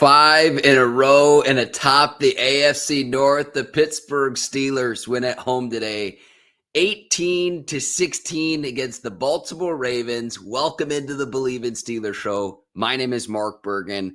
5 in a row and atop the AFC North. The Pittsburgh Steelers win at home today, 18-16 against the Baltimore Ravens. Welcome into the Bleav in Steelers show. My name is Mark Bergin.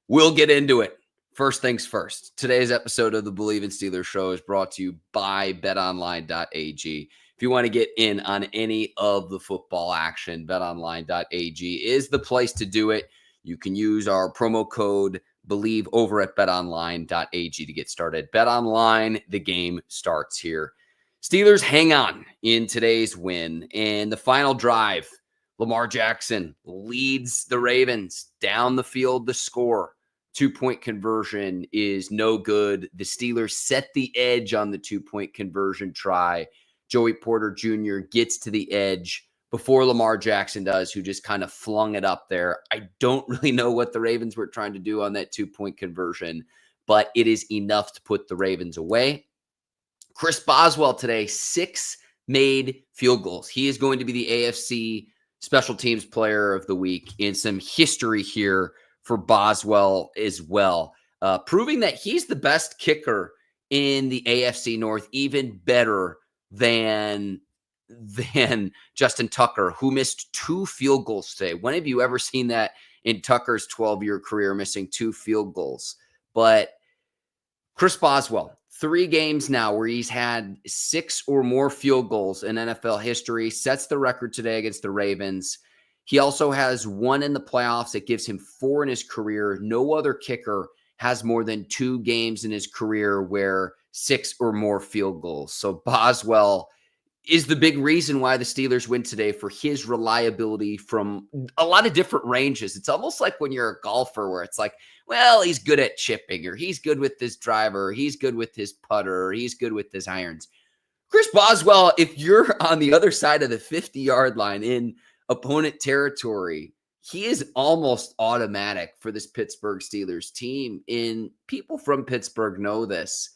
We'll get into it. First things first. Today's episode of the Bleav in Steelers show is brought to you by BetOnline.ag. If you want to get in on any of the football action, BetOnline.ag is the place to do it. You can use our promo code Bleav over at betonline.ag to get started. BetOnline, the game starts here. Steelers hang on in today's win. And the final drive, Lamar Jackson leads the Ravens down the field to score. 2-point conversion is no good. The Steelers set the edge on the 2-point conversion try. Joey Porter Jr. gets to the edge before Lamar Jackson does, who just kind of flung it up there. I don't really know what the Ravens were trying to do on that 2-point conversion, but it is enough to put the Ravens away. Chris Boswell today, 6 made field goals. He is going to be the AFC Special Teams Player of the Week, in some history here for Boswell as well, proving that he's the best kicker in the AFC North, even better than Justin Tucker, who missed 2 field goals today. When have you ever seen that in Tucker's 12-year career, missing 2 field goals? But Chris Boswell, 3 games now where he's had 6 or more field goals in NFL history, sets the record today against the Ravens. He also has 1 in the playoffs. It gives him 4 in his career. No other kicker has more than 2 games in his career where 6 or more field goals. So Boswell is the big reason why the Steelers win today, for his reliability from a lot of different ranges. It's almost like when you're a golfer where it's like, well, he's good at chipping, or he's good with his driver, or he's good with his putter, or he's good with his irons. Chris Boswell, if you're on the other side of the 50-yard line in opponent territory, he is almost automatic for this Pittsburgh Steelers team. And people from Pittsburgh know this.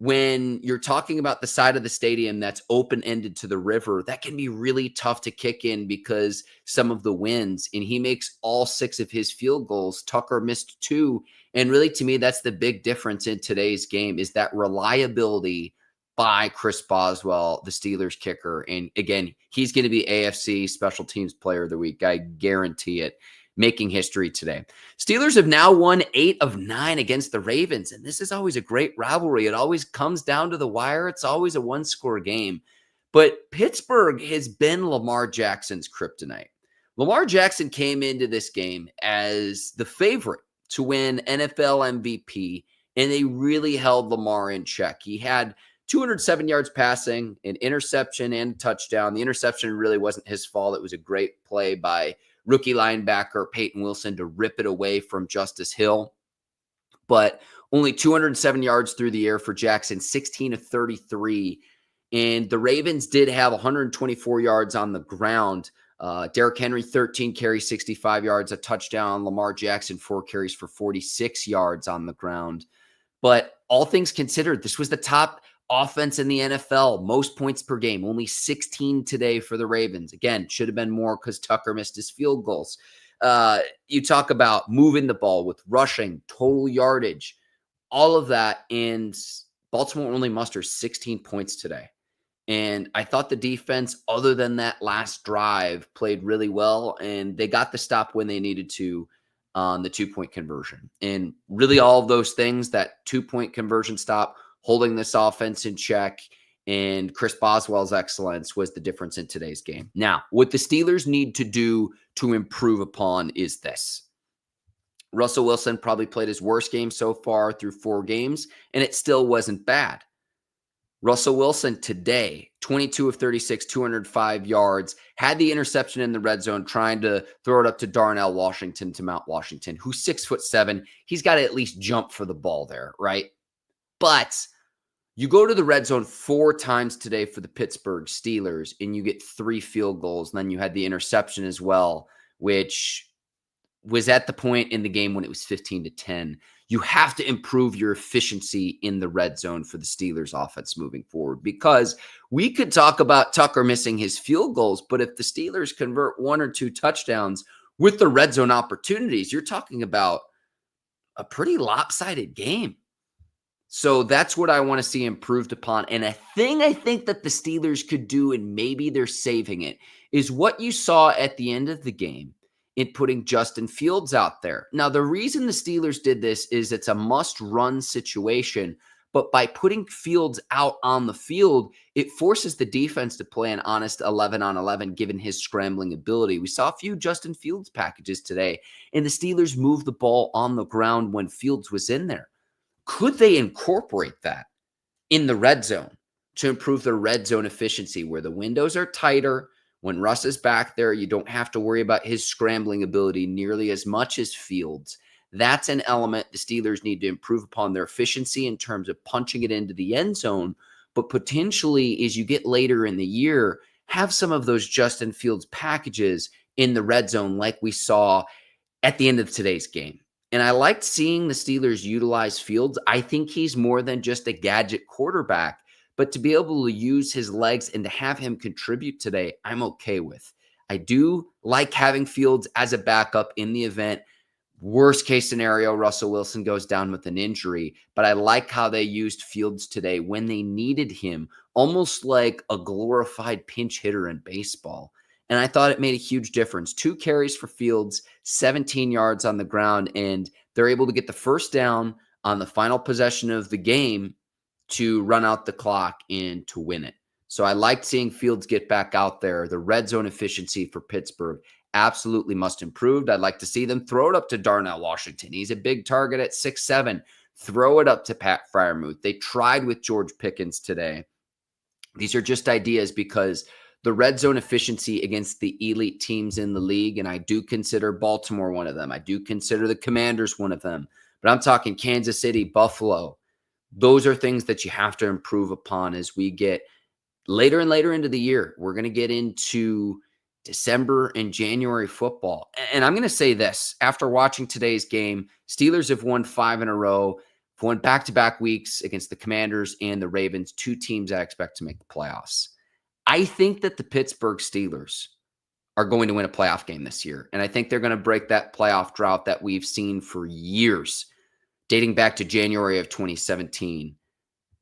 When you're talking about the side of the stadium that's open-ended to the river, that can be really tough to kick in because some of the winds, and he makes all 6 of his field goals. Tucker missed 2. And really, to me, that's the big difference in today's game, is that reliability by Chris Boswell, the Steelers kicker. And again, he's going to be AFC Special Teams Player of the Week. I guarantee it. Making history today. Steelers have now won 8 of 9 against the Ravens, and this is always a great rivalry. It always comes down to the wire. It's always a one-score game. But Pittsburgh has been Lamar Jackson's kryptonite. Lamar Jackson came into this game as the favorite to win NFL MVP, and they really held Lamar in check. He had 207 yards passing, an interception, and a touchdown. The interception really wasn't his fault. It was a great play by rookie linebacker Peyton Wilson to rip it away from Justice Hill. But only 207 yards through the air for Jackson, 16 of 33. And the Ravens did have 124 yards on the ground. Derrick Henry, 13 carries, 65 yards, a touchdown. Lamar Jackson, 4 carries for 46 yards on the ground. But all things considered, this was the top offense in the NFL, most points per game, only 16 today for the Ravens. Again, should have been more because Tucker missed his field goals. You talk about moving the ball with rushing, total yardage, all of that, and Baltimore only musters 16 points today. And I thought the defense, other than that last drive, played really well, and they got the stop when they needed to on the 2-point conversion. And really all of those things, that 2-point conversion stop, holding this offense in check, and Chris Boswell's excellence was the difference in today's game. Now, what the Steelers need to do to improve upon is this. Russell Wilson probably played his worst game so far through 4 games, and it still wasn't bad. Russell Wilson today, 22 of 36, 205 yards, had the interception in the red zone, trying to throw it up to Darnell Washington, to Mount Washington, who's 6'7". He's got to at least jump for the ball there, right? But you go to the red zone 4 times today for the Pittsburgh Steelers, and you get 3 field goals. And then you had the interception as well, which was at the point in the game when it was 15-10. You have to improve your efficiency in the red zone for the Steelers offense moving forward, because we could talk about Tucker missing his field goals, but if the Steelers convert 1 or 2 touchdowns with the red zone opportunities, you're talking about a pretty lopsided game. So that's what I want to see improved upon. And a thing I think that the Steelers could do, and maybe they're saving it, is what you saw at the end of the game in putting Justin Fields out there. Now, the reason the Steelers did this is it's a must-run situation, but by putting Fields out on the field, it forces the defense to play an honest 11 on 11, given his scrambling ability. We saw a few Justin Fields packages today, and the Steelers moved the ball on the ground when Fields was in there. Could they incorporate that in the red zone to improve their red zone efficiency, where the windows are tighter? When Russ is back there, you don't have to worry about his scrambling ability nearly as much as Fields. That's an element the Steelers need to improve upon their efficiency in terms of punching it into the end zone. But potentially, as you get later in the year, have some of those Justin Fields packages in the red zone like we saw at the end of today's game. And I liked seeing the Steelers utilize Fields. I think he's more than just a gadget quarterback, but to be able to use his legs and to have him contribute today, I'm okay with. I do like having Fields as a backup in the event. Worst case scenario, Russell Wilson goes down with an injury, but I like how they used Fields today when they needed him, almost like a glorified pinch hitter in baseball. And I thought it made a huge difference. 2 carries for Fields, 17 yards on the ground, and they're able to get the first down on the final possession of the game to run out the clock and to win it. So I liked seeing Fields get back out there. The red zone efficiency for Pittsburgh absolutely must improve. I'd like to see them throw it up to Darnell Washington. He's a big target at 6'7". Throw it up to Pat Freiermuth. They tried with George Pickens today. These are just ideas because the red zone efficiency against the elite teams in the league, and I do consider Baltimore one of them. I do consider the Commanders one of them. But I'm talking Kansas City, Buffalo. Those are things that you have to improve upon as we get later and later into the year. We're going to get into December and January football. And I'm going to say this. After watching today's game, Steelers have won 5 in a row, won back-to-back weeks against the Commanders and the Ravens, 2 teams I expect to make the playoffs. I think that the Pittsburgh Steelers are going to win a playoff game this year. And I think they're going to break that playoff drought that we've seen for years, dating back to January of 2017,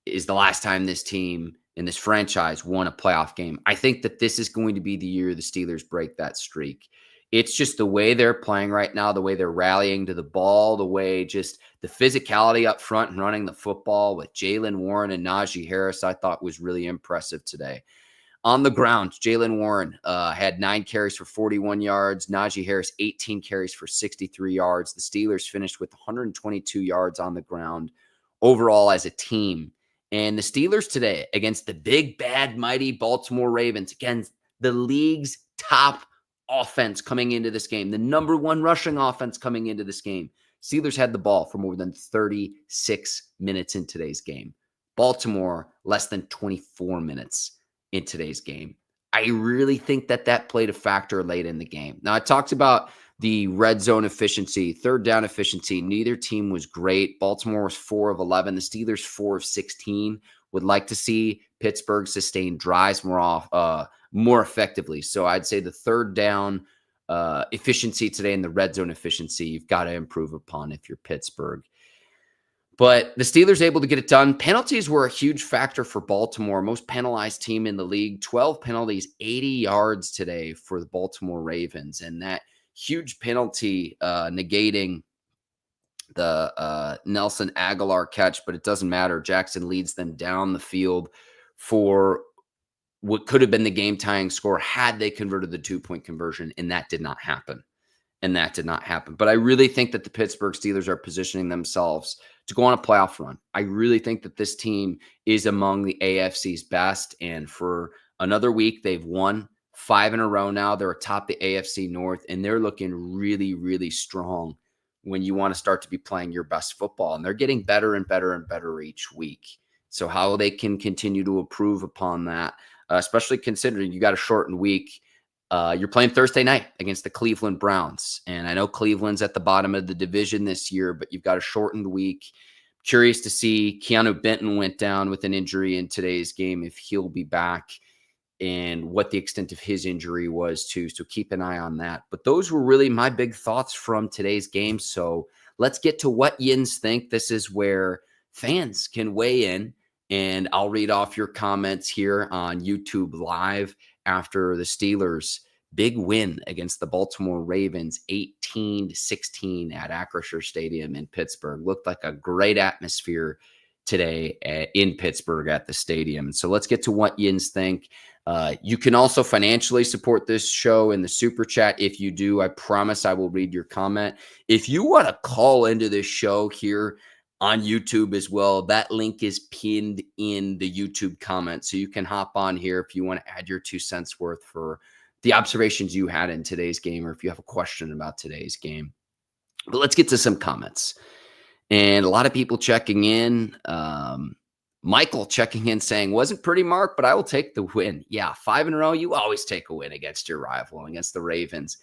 is the last time this team in this franchise won a playoff game. I think that this is going to be the year the Steelers break that streak. It's just the way they're playing right now, the way they're rallying to the ball, the way just the physicality up front and running the football with Jaylen Warren and Najee Harris, I thought was really impressive today. On the ground, Jaylen Warren had 9 carries for 41 yards. Najee Harris, 18 carries for 63 yards. The Steelers finished with 122 yards on the ground overall as a team. And the Steelers today against the big, bad, mighty Baltimore Ravens, against the league's top offense coming into this game, the number 1 rushing offense coming into this game. Steelers had the ball for more than 36 minutes in today's game. Baltimore, less than 24 minutes in today's game. I really think that that played a factor late in the game. Now, I talked about the red zone efficiency, third down efficiency. Neither team was great. Baltimore was 4 of 11. The Steelers 4 of 16. Would like to see Pittsburgh sustain drives more effectively. So I'd say the third down efficiency today and the red zone efficiency, you've got to improve upon if you're Pittsburgh. But the Steelers able to get it done. Penalties were a huge factor for Baltimore. Most penalized team in the league. 12 penalties, 80 yards today for the Baltimore Ravens. And that huge penalty negating the Nelson Aguilar catch, but it doesn't matter. Jackson leads them down the field for what could have been the game-tying score had they converted the 2-point conversion, and that did not happen. But I really think that the Pittsburgh Steelers are positioning themselves to go on a playoff run. I really think that this team is among the AFC's best, and for another week, they've won 5 in a row now. They're atop the AFC North, and they're looking really, really strong when you want to start to be playing your best football. And they're getting better and better and better each week. So how they can continue to improve upon that, especially considering you got a shortened week. You're playing Thursday night against the Cleveland Browns. And I know Cleveland's at the bottom of the division this year, but you've got a shortened week. Curious to see. Keanu Benton went down with an injury in today's game, if he'll be back and what the extent of his injury was too. So keep an eye on that. But those were really my big thoughts from today's game. So let's get to what Yinz think. This is where fans can weigh in, and I'll read off your comments here on YouTube Live after the Steelers' big win against the Baltimore Ravens, 18-16 at Acrisure Stadium in Pittsburgh. Looked like a great atmosphere today in Pittsburgh at the stadium. So let's get to what Yinz think. You can also financially support this show in the super chat. If you do, I promise I will read your comment. If you want to call into this show here on YouTube as well, that link is pinned in the YouTube comments. So you can hop on here if you want to add your 2 cents worth for the observations you had in today's game, or if you have a question about today's game. But let's get to some comments. And a lot of people checking in. Michael checking in saying, wasn't pretty, Mark, but I will take the win. Yeah, 5 in a row. You always take a win against your rival, against the Ravens.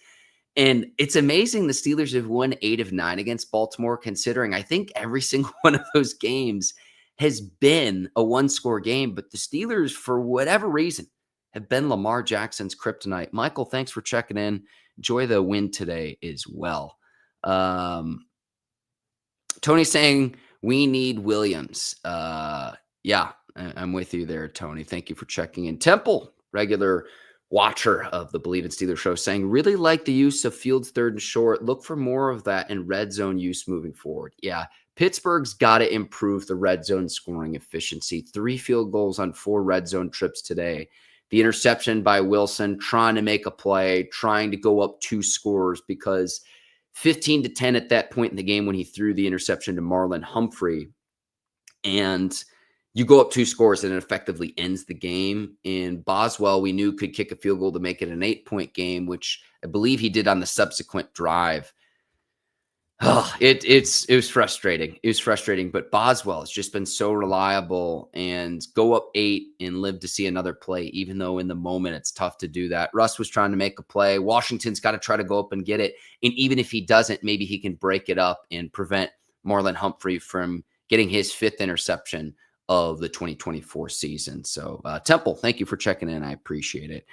And it's amazing the Steelers have won 8 of 9 against Baltimore, considering I think every single one of those games has been a one-score game. But the Steelers, for whatever reason, have been Lamar Jackson's kryptonite. Michael, thanks for checking in. Enjoy the win today as well. Tony saying, we need Williams. Yeah, I'm with you there, Tony. Thank you for checking in. Temple, regular watcher of the Bleav in Steelers show, saying, really like the use of Fields 3rd and short. Look for more of that in red zone use moving forward. Yeah, Pittsburgh's got to improve the red zone scoring efficiency. 3 field goals on 4 red zone trips today. The interception by Wilson, trying to make a play, trying to go up 2 scores, because 15-10 at that point in the game when he threw the interception to Marlon Humphrey, and you go up 2 scores and it effectively ends the game. And Boswell, we knew, could kick a field goal to make it an 8-point game, which I Bleav he did on the subsequent drive. Oh, it was frustrating. It was frustrating, but Boswell has just been so reliable, and go up 8 and live to see another play, even though in the moment it's tough to do that. Russ was trying to make a play. Washington's got to try to go up and get it. And even if he doesn't, maybe he can break it up and prevent Marlon Humphrey from getting his 5th interception of the 2024 season. So Temple, thank you for checking in. I appreciate it.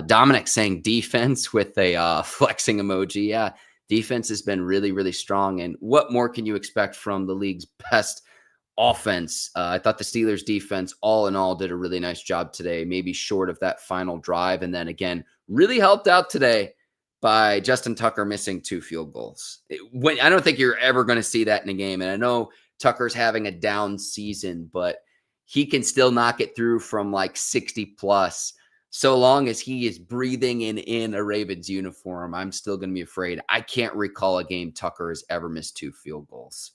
Dominic saying defense with a flexing emoji. Yeah, defense has been really, really strong. And what more can you expect from the league's best offense? I thought the Steelers defense, all in all, did a really nice job today, maybe short of that final drive. And then again, really helped out today by Justin Tucker missing 2 field goals. I don't think you're ever going to see that in a game. And I know Tucker's having a down season, but he can still knock it through from like 60 plus. So long as he is breathing in a Ravens uniform, I'm still going to be afraid. I can't recall a game Tucker has ever missed 2 field goals.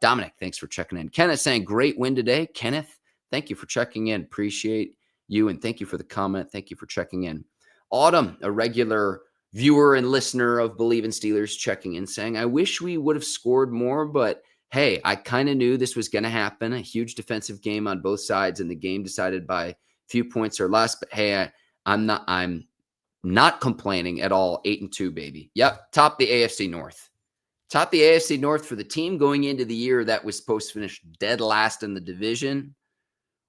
Dominic, thanks for checking in. Kenneth saying, great win today. Kenneth, thank you for checking in. Appreciate you, and thank you for the comment. Thank you for checking in. Autumn, a regular viewer and listener of Bleav in Steelers, checking in, saying, I wish we would have scored more, but hey, I kind of knew this was going to happen. A huge defensive game on both sides, and the game decided by a few points or less. But hey, I'm not complaining at all. 8-2, baby. Yep, top the AFC North. Top the AFC North for the team going into the year that was supposed to finish dead last in the division.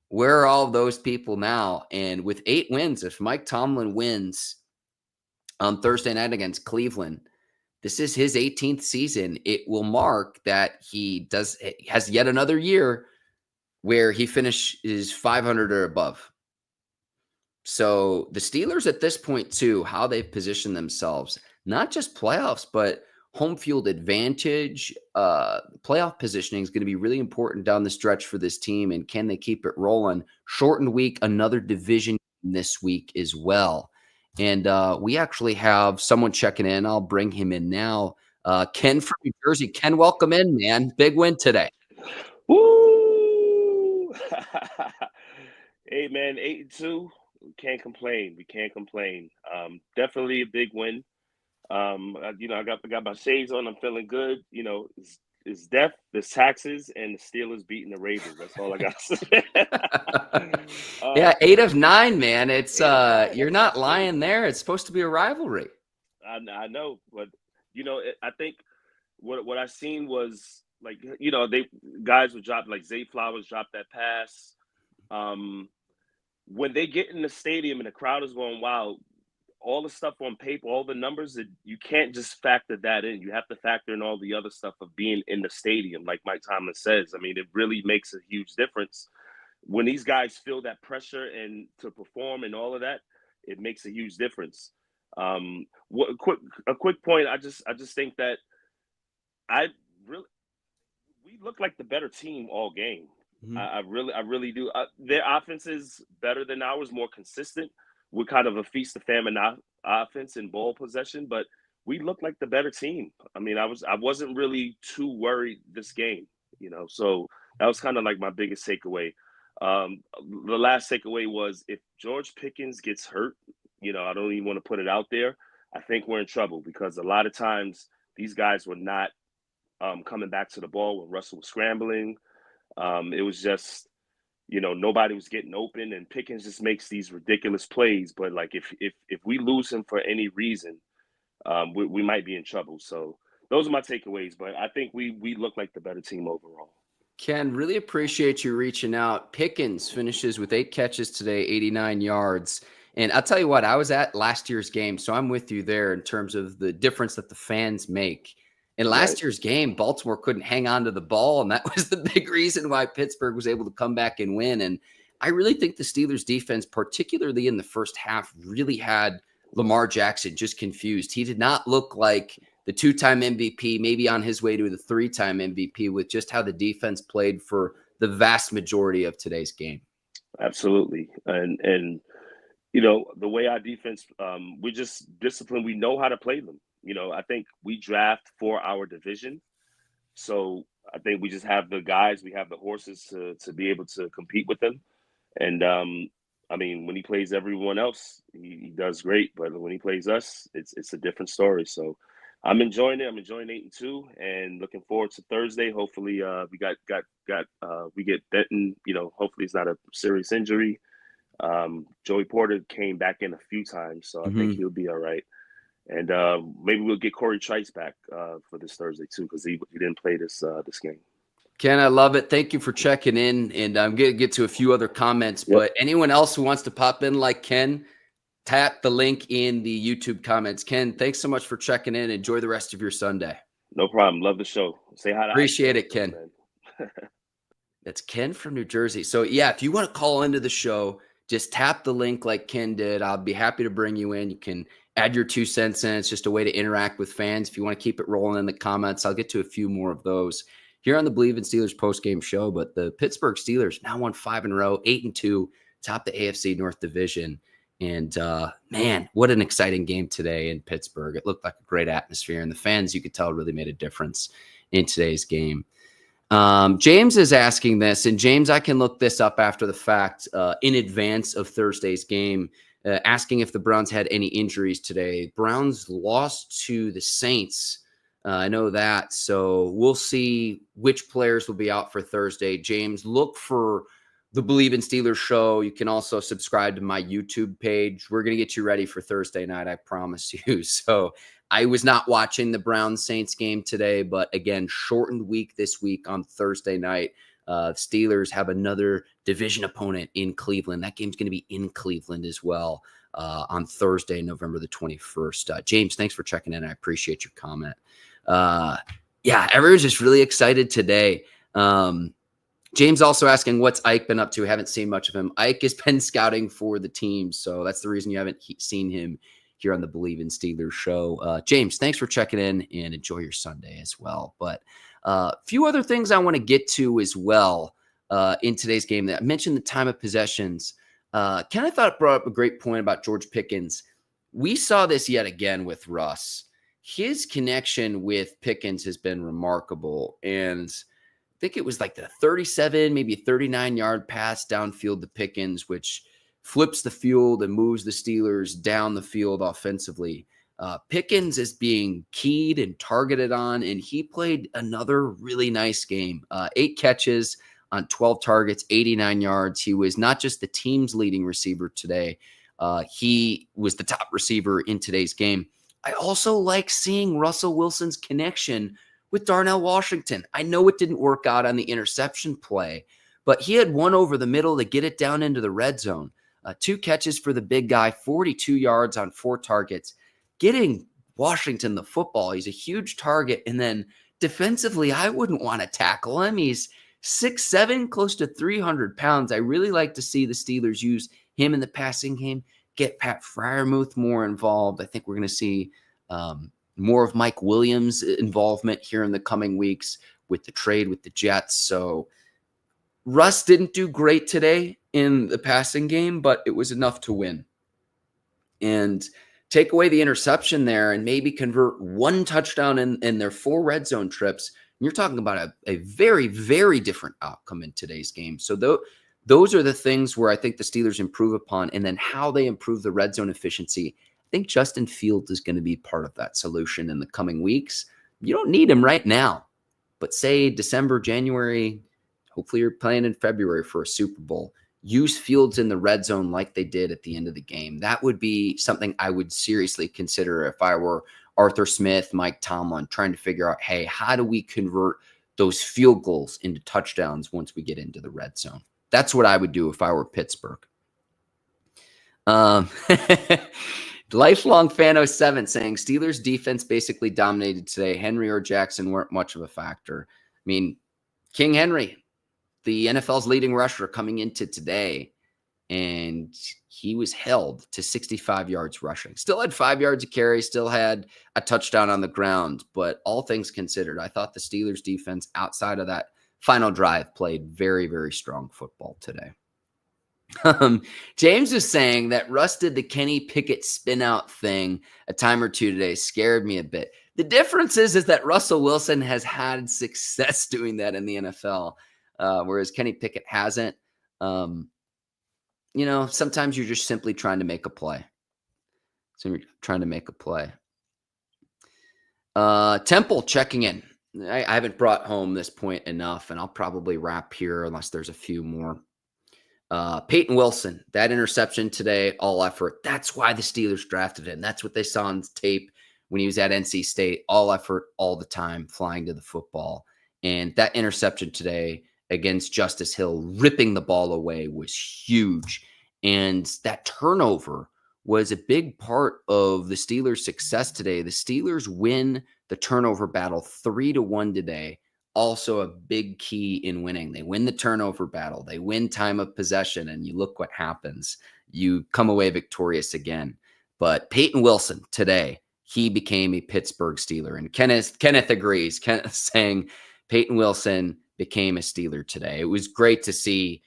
Where are all those people now? And with 8 wins, if Mike Tomlin wins on Thursday night against Cleveland, this is his 18th season. It will mark that he has yet another year where he finishes 500 or above. So the Steelers at this point too, how they've positioned themselves, not just playoffs, but home field advantage, playoff positioning is going to be really important down the stretch for this team. And can they keep it rolling? Shortened week, another division this week as well. And we actually have someone checking in. I'll bring him in now. Ken from New Jersey. Ken, welcome in, man. Big win today. Woo! Hey, man, 8-2. We can't complain. Definitely a big win. I got my shades on. I'm feeling good. It's death, the taxes, and the Steelers beating the Ravens. That's all I got to say. Yeah, 8 of 9, man. It's you're not lying there. It's supposed to be a rivalry. I know, but I think what I seen was like guys would drop, like Zay Flowers dropped that pass. When they get in the stadium and the crowd is going wild, all the stuff on paper, all the numbers, that you can't just factor that in. You have to factor in all the other stuff of being in the stadium, like Mike Tomlin says. I mean, it really makes a huge difference when these guys feel that pressure and to perform and all of that. It makes a huge difference. A quick point. I just think that I really we look like the better team all game. Mhm. I really do. Their offense is better than ours, more consistent. We're kind of a feast of famine offense and ball possession, but we look like the better team. I mean, I wasn't really too worried this game, So that was kind of like my biggest takeaway. The last takeaway was if George Pickens gets hurt, I don't even want to put it out there. I think we're in trouble because a lot of times these guys were not coming back to the ball when Russell was scrambling. It was just, nobody was getting open, and Pickens just makes these ridiculous plays. But like if we lose him for any reason, we might be in trouble. So those are my takeaways. But I think we look like the better team overall. Ken, really appreciate you reaching out. Pickens finishes with 8 catches today, 89 yards. And I'll tell you what, I was at last year's game, so I'm with you there in terms of the difference that the fans make. In last year's game, Baltimore couldn't hang on to the ball, and that was the big reason why Pittsburgh was able to come back and win. And I really think the Steelers defense, particularly in the first half, really had Lamar Jackson just confused. He did not look like the 2-time MVP, maybe on his way to the 3-time MVP, with just how the defense played for the vast majority of today's game. Absolutely. And the way our defense, we're just disciplined. We know how to play them. I think we draft for our division. So I think we just have the guys, we have the horses to be able to compete with them. And I mean, when he plays everyone else, he does great. But when he plays us, it's a different story. So I'm enjoying it. I'm enjoying 8-2 and looking forward to Thursday. Hopefully we get Benton, hopefully it's not a serious injury. Joey Porter came back in a few times, so I think he'll be all right. And maybe we'll get Corey Trice back for this Thursday too, because he didn't play this game. Ken, I love it. Thank you for checking in. And I'm going to get to a few other comments, but anyone else who wants to pop in like Ken, tap the link in the YouTube comments. Ken, thanks so much for checking in. Enjoy the rest of your Sunday. No problem. Love the show. Say hi to Appreciate it, Ken. That's Ken from New Jersey. So yeah, if you want to call into the show, just tap the link like Ken did. I'll be happy to bring you in. You can add your 2 cents in. It's just a way to interact with fans. If you want to keep it rolling in the comments, I'll get to a few more of those here on the Bleav in Steelers postgame show. But the Pittsburgh Steelers now won 5 in a row, 8-2, top the AFC North Division. And man, what an exciting game today in Pittsburgh. It looked like a great atmosphere, and the fans, you could tell, really made a difference in today's game. James is asking this, and James, I can look this up after the fact in advance of Thursday's game, asking if the Browns had any injuries today. Browns lost to the Saints. I know that. So we'll see which players will be out for Thursday. James, look for the Bleav in Steelers show. You can also subscribe to my YouTube page. We're going to get you ready for Thursday night, I promise you. So I was not watching the Browns-Saints game today, but again, shortened week this week on Thursday night. Steelers have another division opponent in Cleveland. That game's going to be in Cleveland as well on Thursday, November the 21st. James, thanks for checking in. I appreciate your comment. Yeah, everyone's just really excited today. James also asking, what's Ike been up to? Haven't seen much of him. Ike has been scouting for the team, so that's the reason you haven't seen him here on the Bleav in Steelers show. James, thanks for checking in, and enjoy your Sunday as well. But a few other things I want to get to as well in today's game. That I mentioned the time of possessions. Ken, I thought brought up a great point about George Pickens. We saw this yet again with Russ. His connection with Pickens has been remarkable, and I think it was like the 37, maybe 39-yard pass downfield to Pickens, which flips the field and moves the Steelers down the field offensively. Pickens is being keyed and targeted on, and he played another really nice game. 8 catches on 12 targets, 89 yards. He was not just the team's leading receiver today. He was the top receiver in today's game. I also like seeing Russell Wilson's connection with Darnell Washington. I know it didn't work out on the interception play, but he had one over the middle to get it down into the red zone. 2 catches for the big guy, 42 yards on 4 targets, getting Washington the football. He's a huge target. And then defensively, I wouldn't want to tackle him. He's 6'7", close to 300 pounds. I really like to see the Steelers use him in the passing game, get Pat Freiermuth more involved. I think we're going to see more of Mike Williams' involvement here in the coming weeks with the trade with the Jets. So Russ didn't do great today in the passing game, but it was enough to win. And take away the interception there and maybe convert 1 touchdown in their 4 red zone trips. You're talking about a very, very different outcome in today's game. So those are the things where I think the Steelers improve upon, and then how they improve the red zone efficiency. I think Justin Fields is going to be part of that solution in the coming weeks. You don't need him right now, but say December, January, hopefully you're playing in February for a Super Bowl. Use Fields in the red zone like they did at the end of the game. That would be something I would seriously consider if I were Arthur Smith, Mike Tomlin, trying to figure out, hey, how do we convert those field goals into touchdowns once we get into the red zone? That's what I would do if I were Pittsburgh. Lifelong Fan 07 saying Steelers defense basically dominated today. Henry or Jackson weren't much of a factor. I mean, King Henry, the NFL's leading rusher coming into today, and he was held to 65 yards rushing. Still had 5 yards of carry, still had a touchdown on the ground. But all things considered, I thought the Steelers defense outside of that final drive played very, very strong football today. James is saying that Russ did the Kenny Pickett spin out thing a time or two today. Scared me a bit. The difference is that Russell Wilson has had success doing that in the NFL. Whereas Kenny Pickett hasn't. Sometimes you're just simply trying to make a play. Temple checking in. I haven't brought home this point enough, and I'll probably wrap here unless there's a few more. Peyton Wilson, that interception today, all effort. That's why the Steelers drafted him. That's what they saw on tape when he was at NC State. All effort, all the time, flying to the football. And that interception today against Justice Hill, ripping the ball away, was huge. And that turnover was a big part of the Steelers' success today. The Steelers win the turnover battle 3-1 today. Also a big key in winning. They win the turnover battle. They win time of possession, and you look what happens. You come away victorious again. But Peyton Wilson today, he became a Pittsburgh Steeler. And Kenneth agrees. Kenneth saying Peyton Wilson became a Steeler today. It was great to see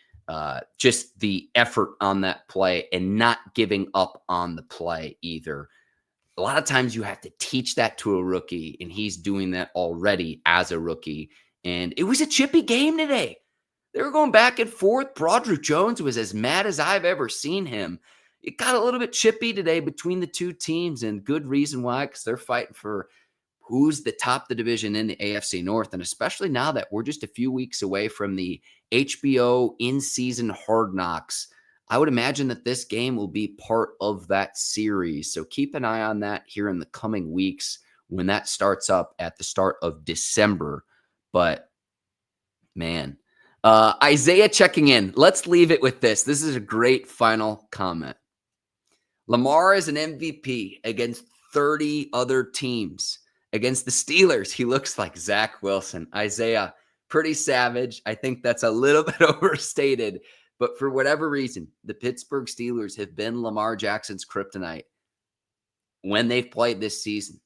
just the effort on that play and not giving up on the play either. A lot of times you have to teach that to a rookie, and he's doing that already as a rookie. And it was a chippy game today. They were going back and forth. Broderick Jones was as mad as I've ever seen him. It got a little bit chippy today between the two teams, and good reason why, because they're fighting for who's the top of the division in the AFC North. And especially now that we're just a few weeks away from the HBO in-season Hard Knocks, I would imagine that this game will be part of that series. So keep an eye on that here in the coming weeks when that starts up at the start of December. But, man, Isaiah checking in. Let's leave it with this. This is a great final comment. Lamar is an MVP against 30 other teams. Against the Steelers, he looks like Zach Wilson. Isaiah, pretty savage. I think that's a little bit overstated. But for whatever reason, the Pittsburgh Steelers have been Lamar Jackson's kryptonite when they've played this season,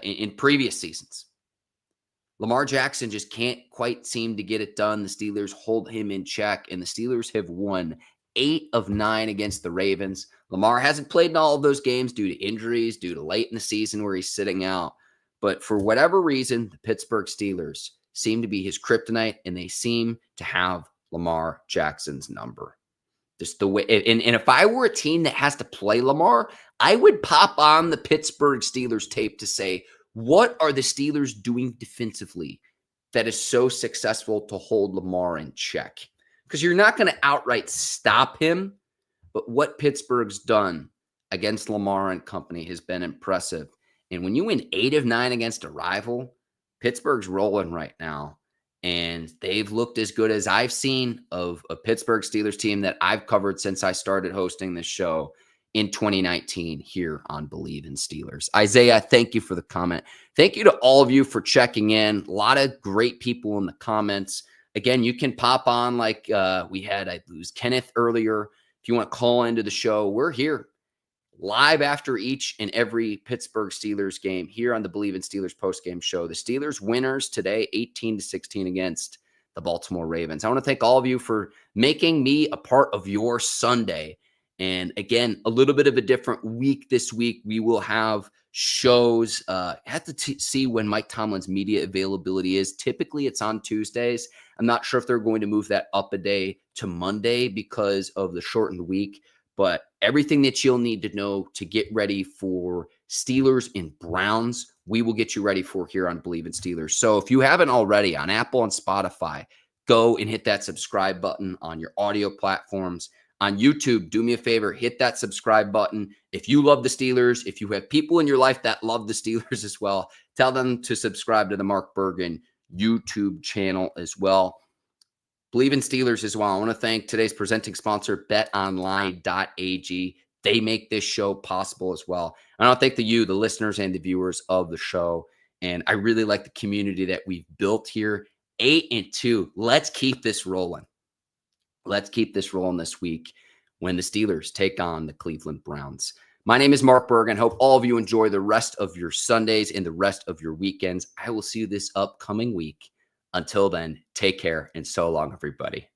in previous seasons. Lamar Jackson just can't quite seem to get it done. The Steelers hold him in check, and the Steelers have won 8 of 9 against the Ravens. Lamar hasn't played in all of those games due to injuries, due to late in the season where he's sitting out. But for whatever reason, the Pittsburgh Steelers seem to be his kryptonite, and they seem to have Lamar Jackson's number. Just the way, and if I were a team that has to play Lamar, I would pop on the Pittsburgh Steelers tape to say, what are the Steelers doing defensively that is so successful to hold Lamar in check? Because you're not going to outright stop him, but what Pittsburgh's done against Lamar and company has been impressive. And when you win 8 of 9 against a rival, Pittsburgh's rolling right now. and they've looked as good as I've seen of a Pittsburgh Steelers team that I've covered since I started hosting this show in 2019 here on Bleav in Steelers. Isaiah, thank you for the comment. Thank you to all of you for checking in. A lot of great people in the comments. Again, you can pop on like we had, I lose Kenneth earlier. If you want to call into the show, we're here live after each and every Pittsburgh Steelers game here on the Bleav in Steelers postgame show. The Steelers winners today, 18-16 against the Baltimore Ravens. I want to thank all of you for making me a part of your Sunday. And again, a little bit of a different week this week. We will have shows. Have to see when Mike Tomlin's media availability is. Typically, it's on Tuesdays. I'm not sure if they're going to move that up a day to Monday because of the shortened week. But everything that you'll need to know to get ready for Steelers and Browns, we will get you ready for here on Bleav in Steelers. So if you haven't already on Apple and Spotify, go and hit that subscribe button on your audio platforms. On YouTube, do me a favor, hit that subscribe button. If you love the Steelers, if you have people in your life that love the Steelers as well, tell them to subscribe to the Mark Bergin YouTube channel as well. Bleav in Steelers as well. I want to thank today's presenting sponsor, BetOnline.ag. They make this show possible as well. And I want to thank the listeners and the viewers of the show. And I really like the community that we've built here. 8-2. Let's keep this rolling. Let's keep this rolling this week when the Steelers take on the Cleveland Browns. My name is Mark Bergin. Hope all of you enjoy the rest of your Sundays and the rest of your weekends. I will see you this upcoming week. Until then, take care and so long, everybody.